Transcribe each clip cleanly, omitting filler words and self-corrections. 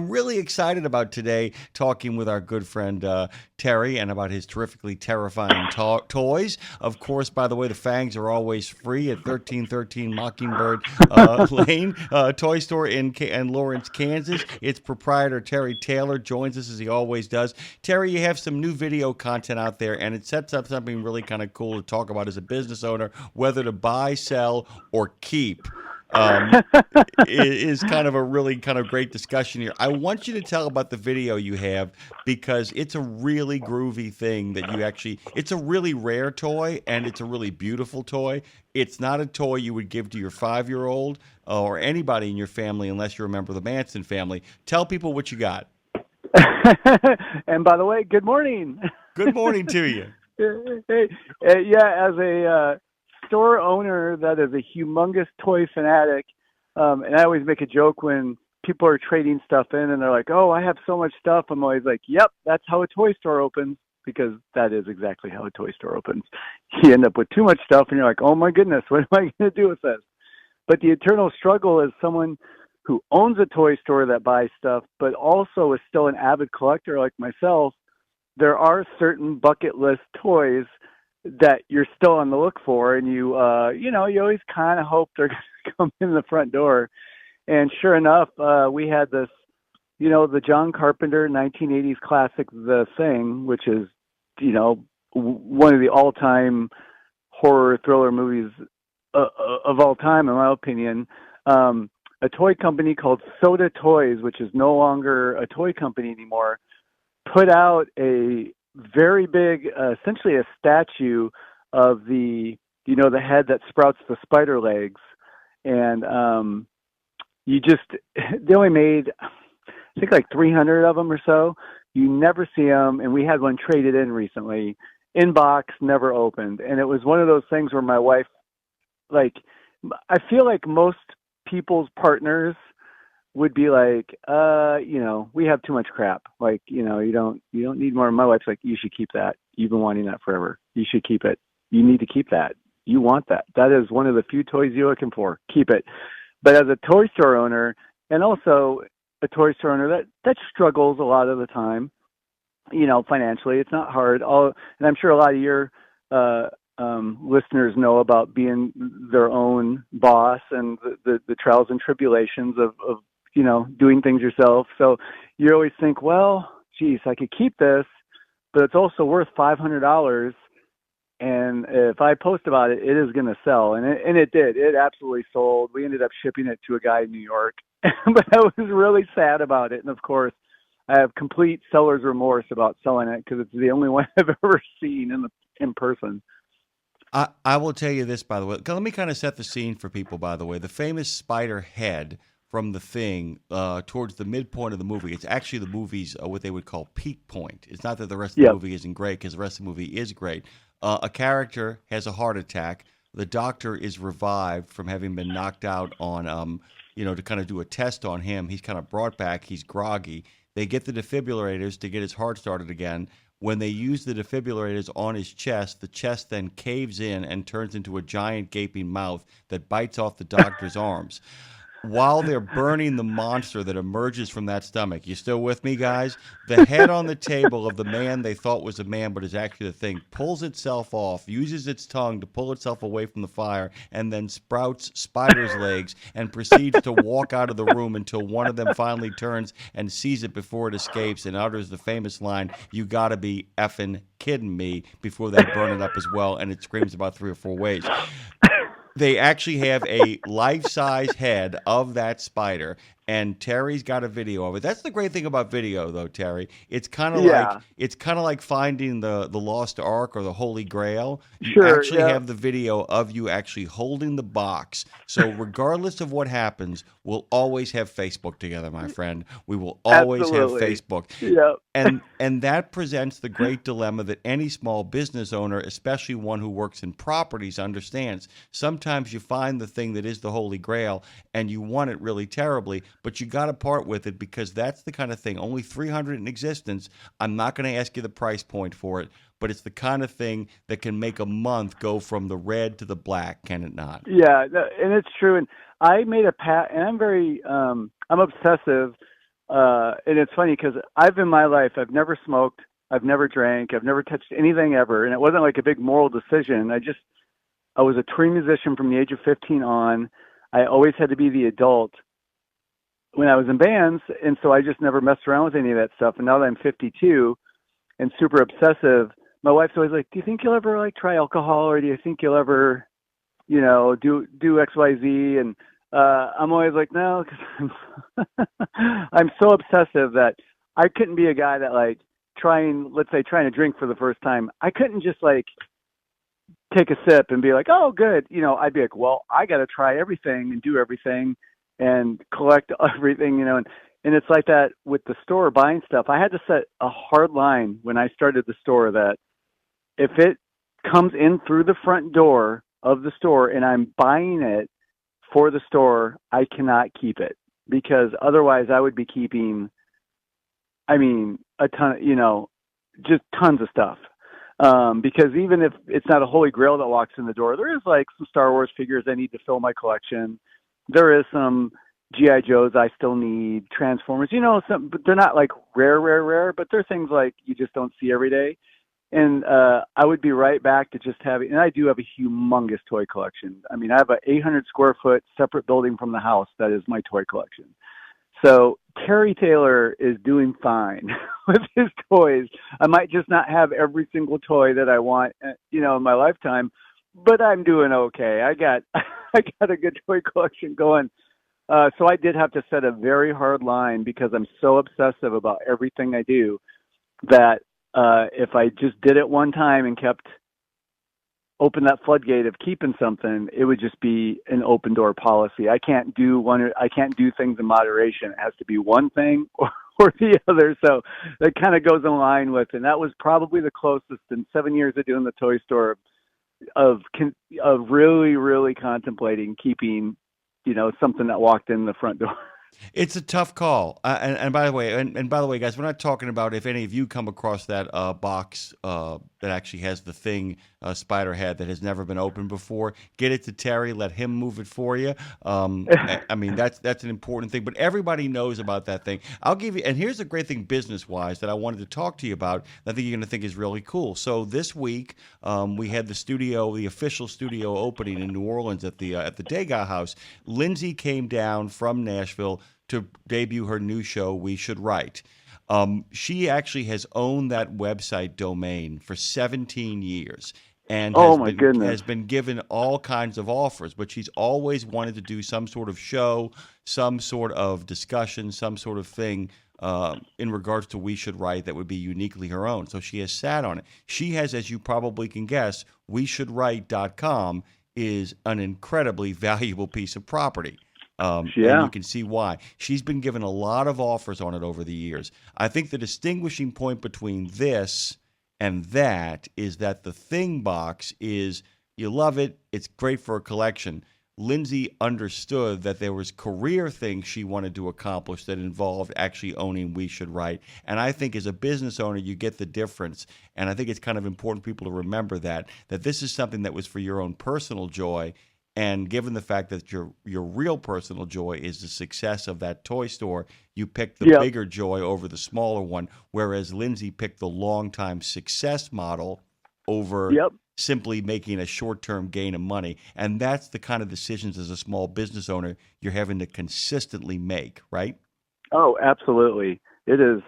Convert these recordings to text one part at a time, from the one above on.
I'm really excited about today talking with our good friend Terry and about his terrifically terrifying toys. Of course, by the way, the fangs are always free at 1313 Mockingbird Lane Toy Store in Lawrence, Kansas. Its proprietor, Terry Taylor, joins us as he always does. Terry, you have some new video content out there, and it sets up something really kind of cool to talk about as a business owner, whether to buy, sell, or keep. Um, is kind of a really kind of great discussion here. I want you to tell about the video you have because it's a really groovy thing that you actually, it's a really rare toy and it's a really beautiful toy. It's not a toy you would give to your 5-year-old or anybody in your family unless you're a member of the Manson family. Tell people what you got. And by the way, good morning. Good morning to you. Hey, yeah, as a store owner that is a humongous toy fanatic, and I always make a joke when people are trading stuff in and they're like, "Oh, I have so much stuff." I'm always like, "Yep, that's how a toy store opens," because that is exactly how a toy store opens. You end up with too much stuff and you're like, "Oh my goodness, what am I going to do with this?" But the eternal struggle is someone who owns a toy store that buys stuff, but also is still an avid collector like myself. There are certain bucket list toys that you're still on the look for, and you always kind of hope they're going to come in the front door. And sure enough, we had this, the John Carpenter 1980s classic, The Thing, which is, one of the all-time horror thriller movies of all time, in my opinion. A toy company called Soda Toys, which is no longer a toy company anymore, put out a very big, essentially a statue of the head that sprouts the spider legs. And they only made, I think, like 300 of them or so. You never see them. And we had one traded in recently, in box, never opened. And it was one of those things where my wife, I feel like most people's partners would be like, we have too much crap. You don't need more. My wife's like, you should keep that. You've been wanting that forever. You should keep it. You need to keep that. You want that. That is one of the few toys you're looking for. Keep it. But as a toy store owner, and also a toy store owner that struggles a lot of the time, financially, it's not hard. And I'm sure a lot of your listeners know about being their own boss and the trials and tribulations of doing things yourself. So you always think, well, geez, I could keep this, but it's also worth $500. And if I post about it, it is going to sell. And it did. It absolutely sold. We ended up shipping it to a guy in New York, but I was really sad about it. And of course, I have complete seller's remorse about selling it because it's the only one I've ever seen in person. I will tell you this, by the way. Let me kind of set the scene for people, by the way. The famous spider head from The Thing towards the midpoint of the movie. It's actually the movie's what they would call peak point. It's not that the rest of the movie isn't great, because the rest of the movie is great. A character has a heart attack. The doctor is revived from having been knocked out on, to kind of do a test on him. He's kind of brought back. He's groggy. They get the defibrillators to get his heart started again. When they use the defibrillators on his chest, the chest then caves in and turns into a giant gaping mouth that bites off the doctor's arms. While they're burning the monster that emerges from that stomach, you still with me, guys? The head on the table of the man they thought was a man but is actually the thing pulls itself off, uses its tongue to pull itself away from the fire, and then sprouts spider's legs and proceeds to walk out of the room until one of them finally turns and sees it before it escapes and utters the famous line, "You gotta be effing kidding me," before they burn it up as well, and it screams about 3 or 4 ways. They actually have a life-size head of that spider, and Terry's got a video of it. That's the great thing about video, though, Terry. It's kind of like finding the lost Ark or the Holy Grail. You actually have the video of you actually holding the box. So regardless of what happens, we'll always have Facebook together, my friend. We will always have Facebook. Yep. And that presents the great dilemma that any small business owner, especially one who works in properties, understands. Sometimes you find the thing that is the Holy Grail and you want it really terribly, but you got to part with it because that's the kind of thing. Only 300 in existence. I'm not going to ask you the price point for it, but it's the kind of thing that can make a month go from the red to the black, can it not? Yeah, and it's true. And I made and I'm very, I'm obsessive and it's funny because in my life, I've never smoked, I've never drank, I've never touched anything ever, and it wasn't like a big moral decision. I was a touring musician from the age of 15 on. I always had to be the adult when I was in bands, and so I just never messed around with any of that stuff. And now that I'm 52 and super obsessive, my wife's always like, "Do you think you'll ever like try alcohol, or do you think you'll ever, do X, Y, Z?" And I'm always like, "No," because I'm so obsessive that I couldn't be a guy that like trying to drink for the first time. I couldn't just like take a sip and be like, "Oh, good." I'd be like, "Well, I got to try everything and do everything and collect everything," and it's like that with the store buying stuff. I had to set a hard line when I started the store that if it comes in through the front door of the store and I'm buying it for the store, I cannot keep it, because otherwise I would be keeping, a ton, just tons of stuff. Because even if it's not a holy grail that walks in the door, there is like some Star Wars figures I need to fill my collection. There is some G.I. Joes I still need, Transformers, but they're not like rare, but they're things like you just don't see every day. And I would be right back to just having, and I do have a humongous toy collection. I have an 800 square foot separate building from the house that is my toy collection. So Terry Taylor is doing fine with his toys. I might just not have every single toy that I want, in my lifetime, but I'm doing okay. I got a good toy collection going. So I did have to set a very hard line because I'm so obsessive about everything I do that if I just did it one time and open that floodgate of keeping something, it would just be an open door policy. I can't do things in moderation. It has to be one thing or the other. So that kind of goes in line with, and that was probably the closest in 7 years of doing the toy store of really, really contemplating keeping, something that walked in the front door. It's a tough call, and by the way, guys, we're not talking about if any of you come across that box that actually has the thing spider head that has never been opened before. Get it to Terry, let him move it for you. That's an important thing. But everybody knows about that thing. I'll give you, and here's the great thing business wise that I wanted to talk to you about. I think you're going to think is really cool. So this week we had the official studio opening in New Orleans at the Degas House. Lindsay came down from Nashville to debut her new show, We Should Write. She actually has owned that website domain for 17 years and has been given all kinds of offers, but she's always wanted to do some sort of show, some sort of discussion, some sort of thing in regards to We Should Write that would be uniquely her own. So she has sat on it. She has, as you probably can guess, WeShouldWrite.com is an incredibly valuable piece of property. And you can see why. She's been given a lot of offers on it over the years. I think the distinguishing point between this and that is that the Thing box is, you love it, it's great for a collection. Lindsay understood that there was career things she wanted to accomplish that involved actually owning We Should Write. And I think as a business owner, you get the difference. And I think it's kind of important for people to remember that this is something that was for your own personal joy. And given the fact that your real personal joy is the success of that toy store, you picked the bigger joy over the smaller one, whereas Lindsay picked the long-time success model over simply making a short-term gain of money. And that's the kind of decisions as a small business owner you're having to consistently make, right? Oh, absolutely. It is.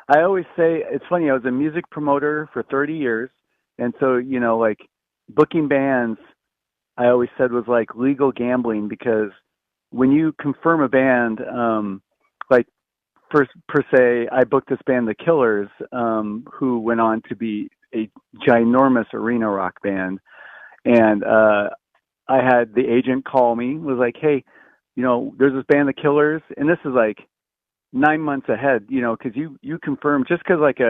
I always say, it's funny, I was a music promoter for 30 years. And so, like booking bands, I always said was like legal gambling, because when you confirm a band, like per se, I booked this band, The Killers, who went on to be a ginormous arena rock band. And I had the agent call me, was like, "Hey, there's this band, The Killers," and this is like 9 months ahead, because you confirm, just because like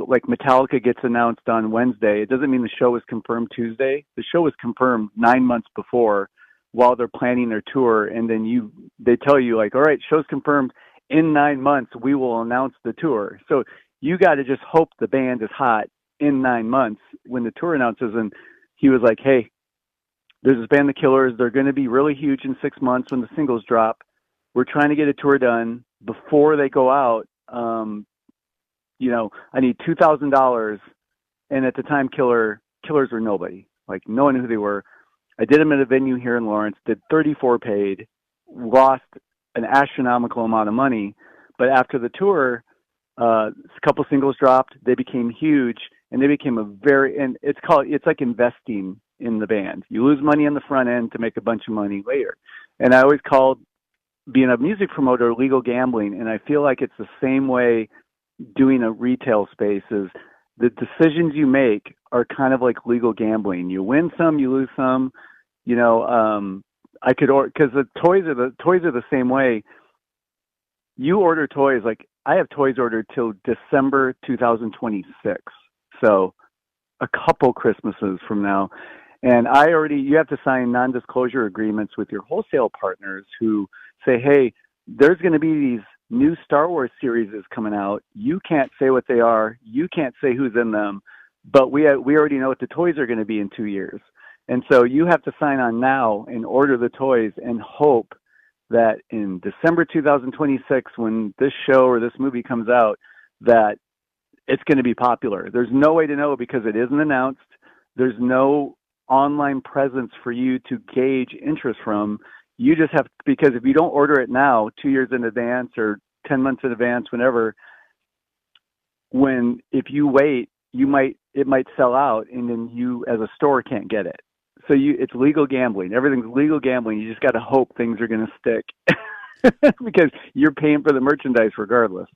like Metallica gets announced on Wednesday, it doesn't mean the show was confirmed Tuesday. The show was confirmed 9 months before while they're planning their tour. And then they tell you like, "All right, show's confirmed. In 9 months, we will announce the tour." So you got to just hope the band is hot in 9 months when the tour announces. And he was like, "Hey, there's this band, The Killers. They're going to be really huge in 6 months when the singles drop. We're trying to get a tour done. before they go out, I need $2,000. And at the time, killers were nobody. Like, no one knew who they were. I did them at a venue here in Lawrence, did 34 paid, lost an astronomical amount of money. But after the tour, a couple singles dropped, they became huge, and they became and it's like investing in the band. You lose money on the front end to make a bunch of money later. And I always called being a music promoter legal gambling, and I feel like it's the same way doing a retail space is the decisions you make are kind of like legal gambling. You win some, you lose some. I could order, because the toys are the same way. You order toys, like I have toys ordered till December 2026. So a couple Christmases from now. And you have to sign non-disclosure agreements with your wholesale partners who say, hey, there's going to be these new Star Wars series coming out. You can't say what they are. You can't say who's in them. But we already know what the toys are going to be in 2 years. And so you have to sign on now and order the toys and hope that in December 2026, when this show or this movie comes out, that it's going to be popular. There's no way to know because it isn't announced. There's no online presence for you to gauge interest from. You just have, because if you don't order it now, 2 years in advance or 10 months in advance, whenever, if you wait, it might sell out, and then you as a store can't get it. So it's legal gambling. Everything's legal gambling. You just got to hope things are going to stick because you're paying for the merchandise regardless.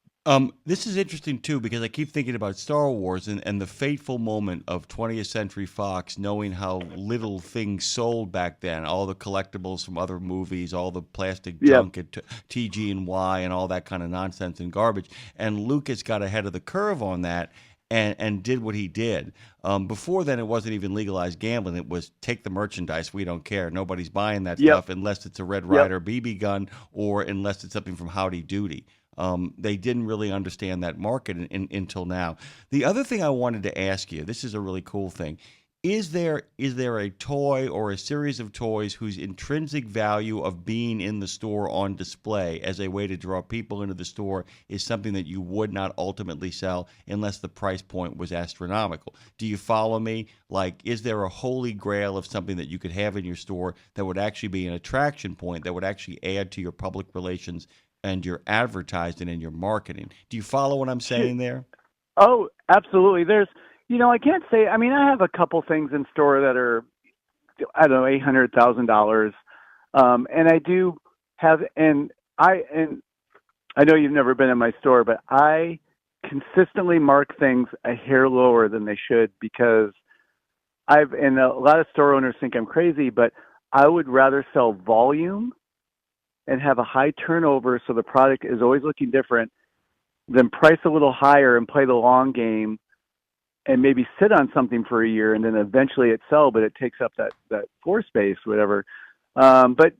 This is interesting, too, because I keep thinking about Star Wars and the fateful moment of 20th Century Fox, knowing how little things sold back then, all the collectibles from other movies, all the plastic junk at TG&Y and all that kind of nonsense and garbage. And Lucas got ahead of the curve on that and did what he did. Before then, it wasn't even legalized gambling. It was take the merchandise. We don't care. Nobody's buying that stuff unless it's a Red Ryder BB gun or unless it's something from Howdy Doody. They didn't really understand that market until now. The other thing I wanted to ask you, this is a really cool thing. Is there a toy or a series of toys whose intrinsic value of being in the store on display as a way to draw people into the store is something that you would not ultimately sell unless the price point was astronomical? Do you follow me? Like, is there a holy grail of something that you could have in your store that would actually be an attraction point, that would actually add to your public relations and your advertising and your marketing? Do you follow what I'm saying there? Oh, absolutely. I can't say, I have a couple things in store that are, I don't know, $800,000. And I do have, and I know you've never been in my store, but I consistently mark things a hair lower than they should because and a lot of store owners think I'm crazy, but I would rather sell volume and have a high turnover so the product is always looking different than price a little higher and play the long game and maybe sit on something for a year and then eventually it sell, but it takes up that floor space, whatever. But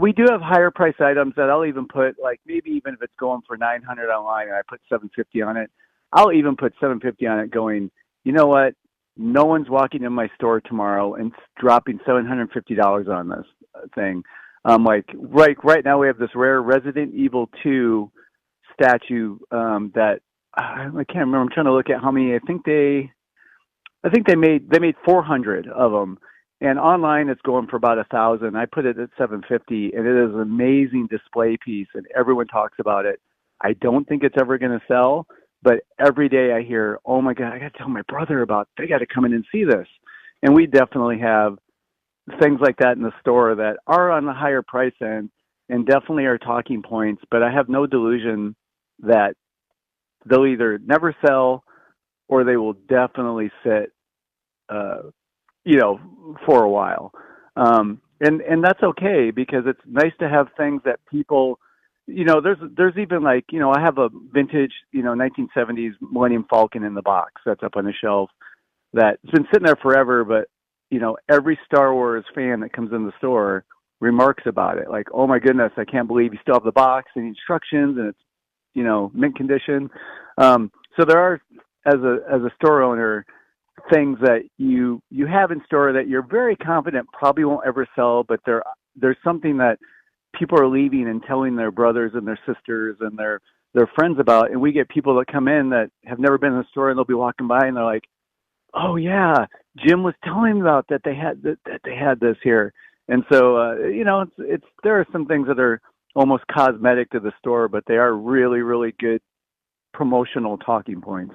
we do have higher price items that I'll even put, like maybe even if it's going for $900 online and I put $750 on it, I'll even put $750 on it going, you know what? No one's walking in my store tomorrow and dropping $750 on this thing. Like right now we have this rare Resident Evil 2 statue that I can't remember. I'm trying to look at how many. I think they made 400 of them, and online it's going for about 1,000. I put it at $750, and it is an amazing display piece, and everyone talks about it. I don't think it's ever going to sell, but every day I hear, "Oh my God, I got to tell my brother about. They got to come in and see this." And we definitely have things like that in the store that are on the higher price end and definitely are talking points. But I have no delusion that they'll either never sell or they will definitely sit, for a while. And that's okay because it's nice to have things that people, there's even like, I have a vintage, 1970s Millennium Falcon in the box that's up on the shelf that's been sitting there forever. But, every Star Wars fan that comes in the store remarks about it. Like, oh my goodness, I can't believe you still have the box and the instructions and it's, mint condition. So there are, as a store owner, things that you have in store that you're very confident probably won't ever sell, but there's something that people are leaving and telling their brothers and their sisters and their friends about. And we get people that come in that have never been in the store, and they'll be walking by and they're like, "Oh yeah, Jim was telling me about that they had this here." And so it's there are some things that are almost cosmetic to the store, but they are really, really good promotional talking points.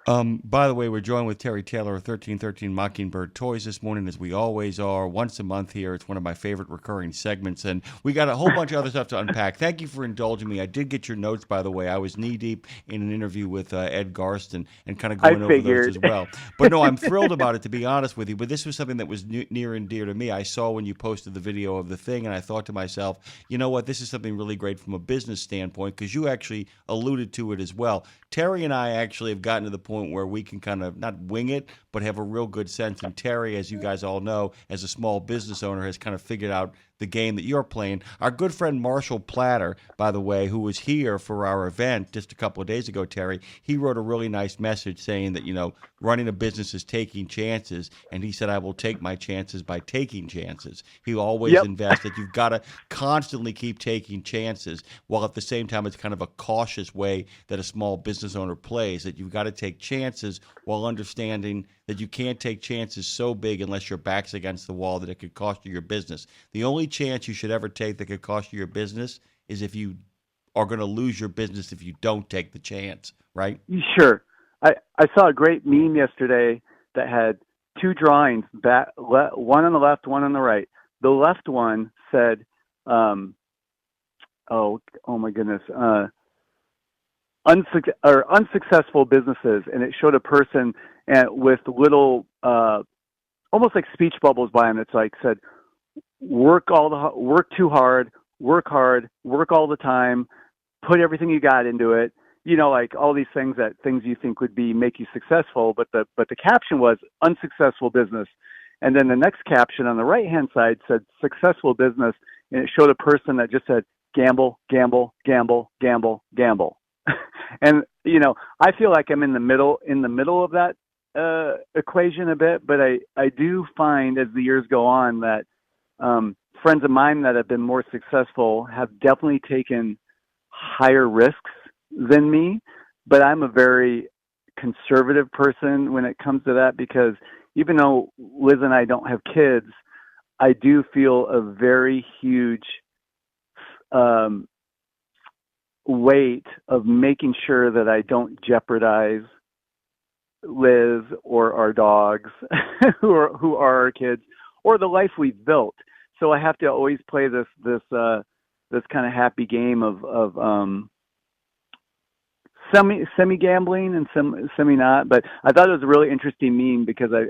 By the way, we're joined with Terry Taylor of 1313 Mockingbird Toys this morning, as we always are, once a month here. It's one of my favorite recurring segments, and we got a whole bunch of other stuff to unpack. Thank you for indulging me. I did get your notes, by the way. I was knee-deep in an interview with Ed Garston and kind of going over those as well. But no, I'm thrilled about it, to be honest with you. But this was something that was near and dear to me. I saw when you posted the video of the thing, and I thought to myself, you know what, this is something really great from a business standpoint, because you actually alluded to it as well. Terry and I actually have gotten to the point where we can kind of not wing it, but have a real good sense. And Terry, as you guys all know, as a small business owner, has kind of figured out the game that you're playing. Our good friend Marshall Platter, by the way, who was here for our event just a couple of days ago, Terry, he wrote a really nice message saying that, running a business is taking chances. And he said, I will take my chances by taking chances. He always invests that you've got to constantly keep taking chances, while at the same time it's kind of a cautious way that a small business owner plays, that you've got to take chances while understanding that you can't take chances so big unless your back's against the wall that it could cost you your business. The only chance you should ever take that could cost you your business is if you are going to lose your business if you don't take the chance, right? Sure. I saw a great meme yesterday that had two drawings, one on the left, one on the right. The left one said, oh my goodness, unsuccessful businesses, and it showed a person with little, almost like speech bubbles by him. It's like said, work too hard, work all the time, put everything you got into it. Like all these things you think would make you successful, but the caption was unsuccessful business. And then the next caption on the right-hand side said successful business, and it showed a person that just said gamble, gamble, gamble, gamble, gamble. And, I feel like I'm in the middle of that equation a bit, but I do find as the years go on that friends of mine that have been more successful have definitely taken higher risks than me, but I'm a very conservative person when it comes to that, because even though Liz and I don't have kids, I do feel a very huge weight of making sure that I don't jeopardize Liz or our dogs who are our kids or the life we've built. So I have to always play this kind of happy game of semi gambling and semi not. But I thought it was a really interesting meme because I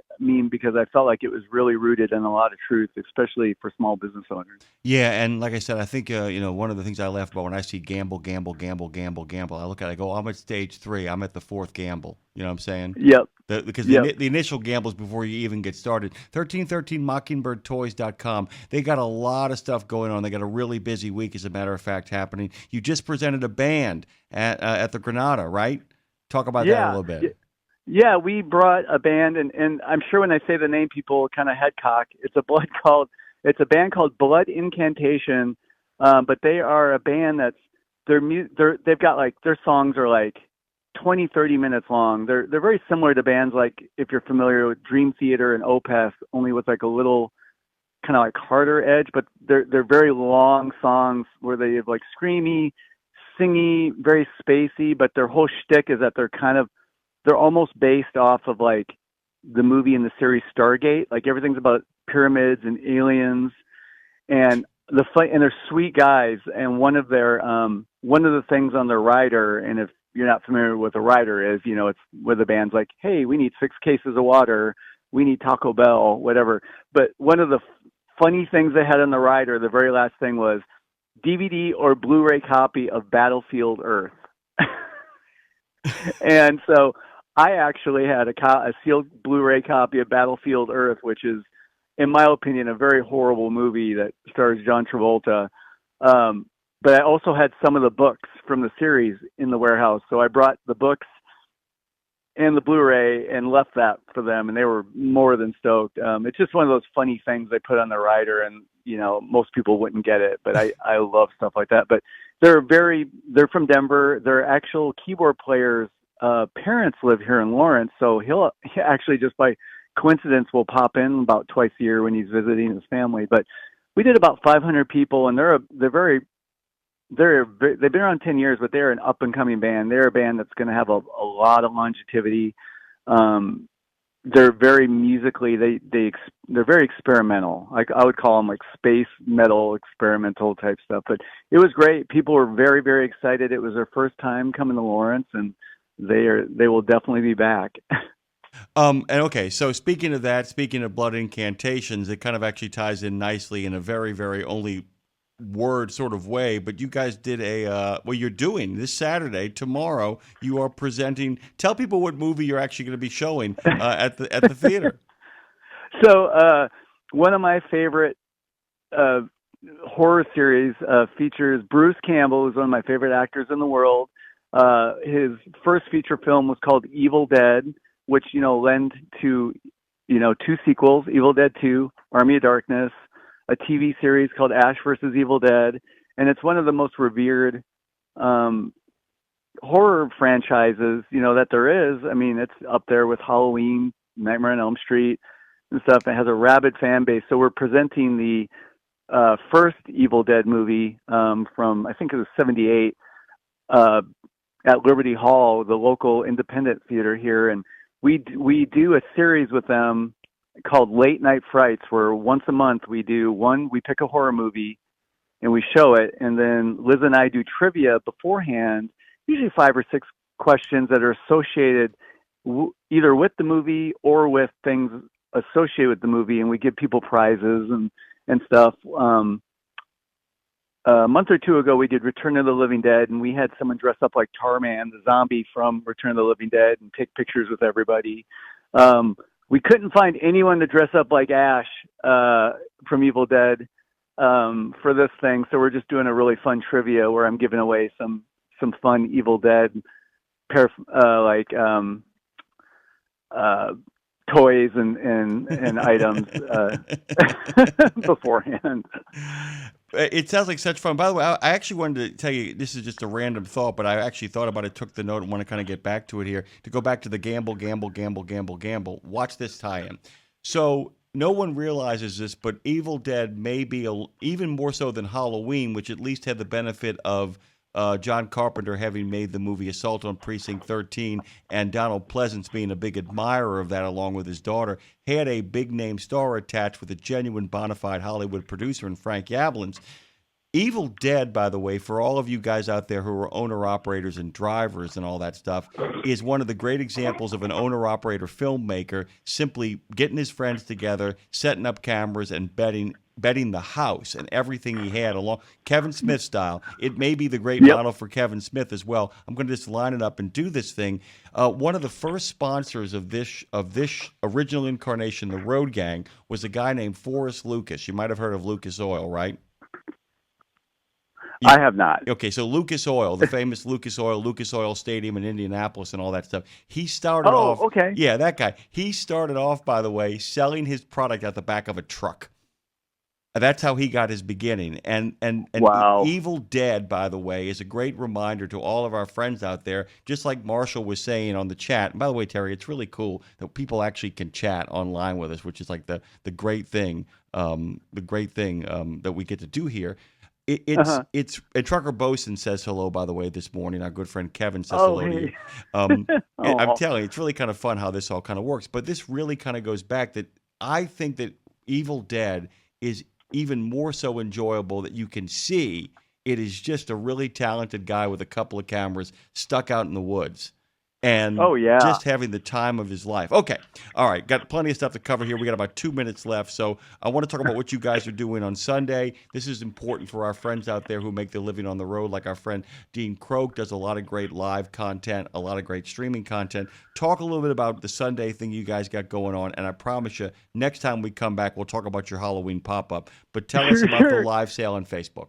felt like it was really rooted in a lot of truth, especially for small business owners. Yeah, and like I said, I think one of the things I laugh about when I see gamble, gamble, gamble, gamble, gamble, I look at it, I go, I'm at stage 3. I'm at the 4th gamble. You know what I'm saying? Yep. Because the initial gamble is before you even get started. 1313mockingbirdtoys.com. They got a lot of stuff going on. They got a really busy week, as a matter of fact, happening. You just presented a band at the Granada, right? Talk about that a little bit. Yeah, we brought a band, and I'm sure when I say the name, people kind of head cock. It's a band called Blood Incantation, but they are a band they've got like their songs are like 20, 30 minutes long. They're very similar to bands like, if you're familiar with Dream Theater and Opeth, only with like a little kind of like harder edge, but they're very long songs where they have like screamy, singy, very spacey, but their whole shtick is that they're almost based off of like the movie and the series Stargate. Like everything's about pyramids and aliens, and they're sweet guys. And one of the things on their rider, and if you're not familiar with a rider is, it's where the band's like, hey, we need 6 cases of water, we need Taco Bell, whatever. But one of the funny things they had on the rider, the very last thing was DVD or Blu-ray copy of Battlefield Earth. And so I actually had a sealed Blu-ray copy of Battlefield Earth, which is, in my opinion, a very horrible movie that stars John Travolta. But I also had some of the books from the series in the warehouse. So I brought the books and the Blu-ray and left that for them, and they were more than stoked. It's just one of those funny things they put on the rider, and most people wouldn't get it, but I love stuff like that. But they're from Denver. Their actual keyboard players' parents live here in Lawrence, so he actually just by coincidence will pop in about twice a year when he's visiting his family. But we did about 500 people, and they've been around 10 years, but they're an up and coming band. They're a band that's going to have a lot of longevity. They're very musically, they're very experimental. Like I would call them like space metal experimental type stuff. But it was great. People were very, very excited. It was their first time coming to Lawrence, and they will definitely be back. And okay, so speaking of that, speaking of blood incantations, it kind of actually ties in nicely in a very, very only word sort of way, but you guys did you're doing this Saturday, tomorrow, you are presenting. Tell people what movie you're actually going to be showing at the theater. So one of my favorite horror series features Bruce Campbell, who's one of my favorite actors in the world. His first feature film was called Evil Dead, which led to 2 sequels, Evil Dead 2, Army of Darkness, a TV series called Ash vs. Evil Dead, and it's one of the most revered horror franchises, that there is. I mean, it's up there with Halloween, Nightmare on Elm Street, and stuff. It has a rabid fan base. So we're presenting the first Evil Dead movie from, I think it was 78, at Liberty Hall, the local independent theater here, and we do a series with them called Late Night Frights, where once a month we pick a horror movie and we show it, and then Liz and I do trivia beforehand, usually 5 or 6 questions that are associated either with the movie or with things associated with the movie, and we give people prizes and stuff. A month or 2 ago we did Return of the Living Dead, and we had someone dress up like Tarman, the zombie from Return of the Living Dead, and take pictures with everybody. We couldn't find anyone to dress up like Ash from Evil Dead for this thing, so we're just doing a really fun trivia where I'm giving away some fun Evil Dead toys and items beforehand. It sounds like such fun. By the way, I actually wanted to tell you, this is just a random thought, but I actually thought about it, took the note, and want to kind of get back to it here. To go back to the gamble. Watch this tie-in. So no one realizes this, but Evil Dead may be even more so than Halloween, which at least had the benefit of John Carpenter having made the movie Assault on Precinct 13, and Donald Pleasance being a big admirer of that along with his daughter, had a big-name star attached with a genuine bona fide Hollywood producer in Frank Yablans. Evil Dead, by the way, for all of you guys out there who are owner-operators and drivers and all that stuff, is one of the great examples of an owner-operator filmmaker simply getting his friends together, setting up cameras, and betting the house and everything he had along Kevin Smith style. It may be the great model for Kevin Smith as well. I'm going to just line it up and do this thing. One of the first sponsors of this original incarnation, the Road Gang, was a guy named Forrest Lucas. You might have heard of Lucas Oil, right? I have not. Okay, so Lucas Oil, the famous Lucas Oil Stadium in Indianapolis and all that stuff. He started off. Okay. Yeah, that guy. He started off, by the way, selling his product out the back of a truck. That's how he got his beginning. And wow. Evil Dead, by the way, is a great reminder to all of our friends out there, just like Marshall was saying on the chat. And by the way, Terry, it's really cool that people actually can chat online with us, which is like the great thing, that we get to do here. It's and Trucker Bosun says hello, by the way, this morning. Our good friend Kevin says hello to you. I'm telling you, it's really kind of fun how this all kind of works. But this really kind of goes back that I think that Evil Dead is even more so enjoyable that you can see it is just a really talented guy with a couple of cameras stuck out in the woods. And just having the time of his life. Okay. All right. Got plenty of stuff to cover here. We got about 2 minutes left. So I want to talk about what you guys are doing on Sunday. This is important for our friends out there who make their living on the road, like our friend Dean Croak does a lot of great live content, a lot of great streaming content. Talk a little bit about the Sunday thing you guys got going on. And I promise you, next time we come back, we'll talk about your Halloween pop-up. But tell us about the live sale on Facebook.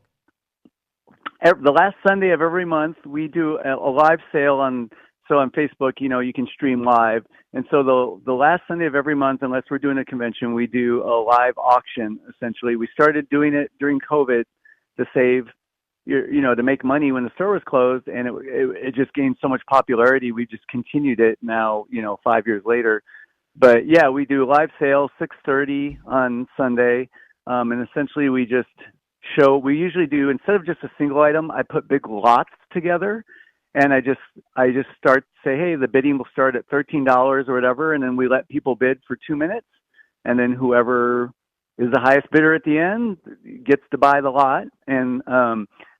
The last Sunday of every month, we do a live sale on So on Facebook, you can stream live. And so the last Sunday of every month, unless we're doing a convention, we do a live auction. Essentially, we started doing it during COVID to save, to make money when the store was closed, and it just gained so much popularity. We just continued it now, 5 years later. But yeah, we do live sales 6:30 on Sunday, and essentially we just show. We usually do, instead of just a single item, I put big lots together, and I just say, hey, the bidding will start at $13 or whatever, and then we let people bid for 2 minutes, and then whoever is the highest bidder at the end gets to buy the lot. And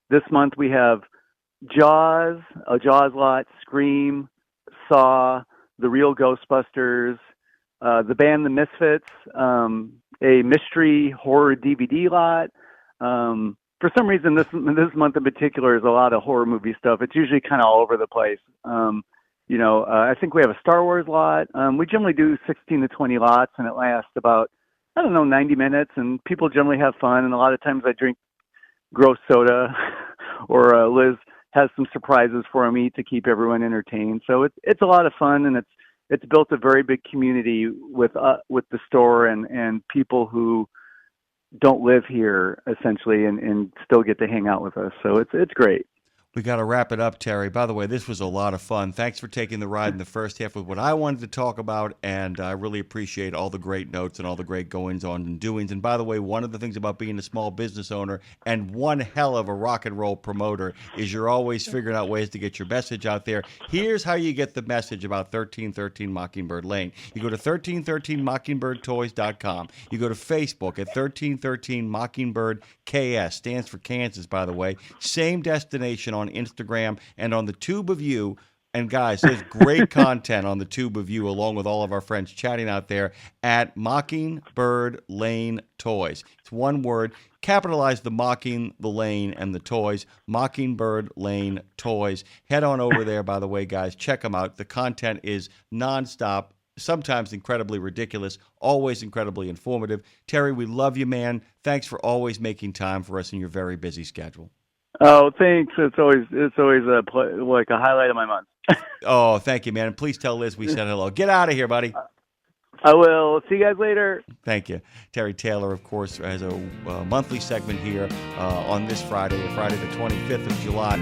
this month we have Jaws, a Jaws lot, Scream, Saw, The Real Ghostbusters, the band The Misfits, a mystery horror DVD lot. For some reason, this month in particular is a lot of horror movie stuff. It's usually kind of all over the place. I think we have a Star Wars lot. We generally do 16 to 20 lots, and it lasts about, 90 minutes, and people generally have fun. And a lot of times I drink gross soda, or Liz has some surprises for me to keep everyone entertained. So it's a lot of fun, and it's built a very big community with the store and people who don't live here essentially and still get to hang out with us. So it's great. We got to wrap it up, Terry. By the way, this was a lot of fun. Thanks for taking the ride in the first half with what I wanted to talk about, and I really appreciate all the great notes and all the great goings-on and doings. And by the way, one of the things about being a small business owner and one hell of a rock and roll promoter is you're always figuring out ways to get your message out there. Here's how you get the message about 1313 Mockingbird Lane. You go to 1313mockingbirdtoys.com. You go to Facebook at 1313 Mockingbird KS, stands for Kansas, by the way. Same destination on Instagram and on the Tube of You. And guys, there's great content on the Tube of You, along with all of our friends chatting out there at Mockingbird Lane Toys. It's one word. Capitalize the mocking, the lane, and the toys. Mockingbird Lane Toys. Head on over there, by the way, guys. Check them out. The content is nonstop, sometimes incredibly ridiculous, always incredibly informative. Terry, we love you, man. Thanks for always making time for us in your very busy schedule. Oh, thanks. It's always like a highlight of my month. Oh, thank you, man. And please tell Liz we said hello. Get out of here, buddy. I will. See you guys later. Thank you. Terry Taylor, of course, has a monthly segment here on this Friday, the 25th of July.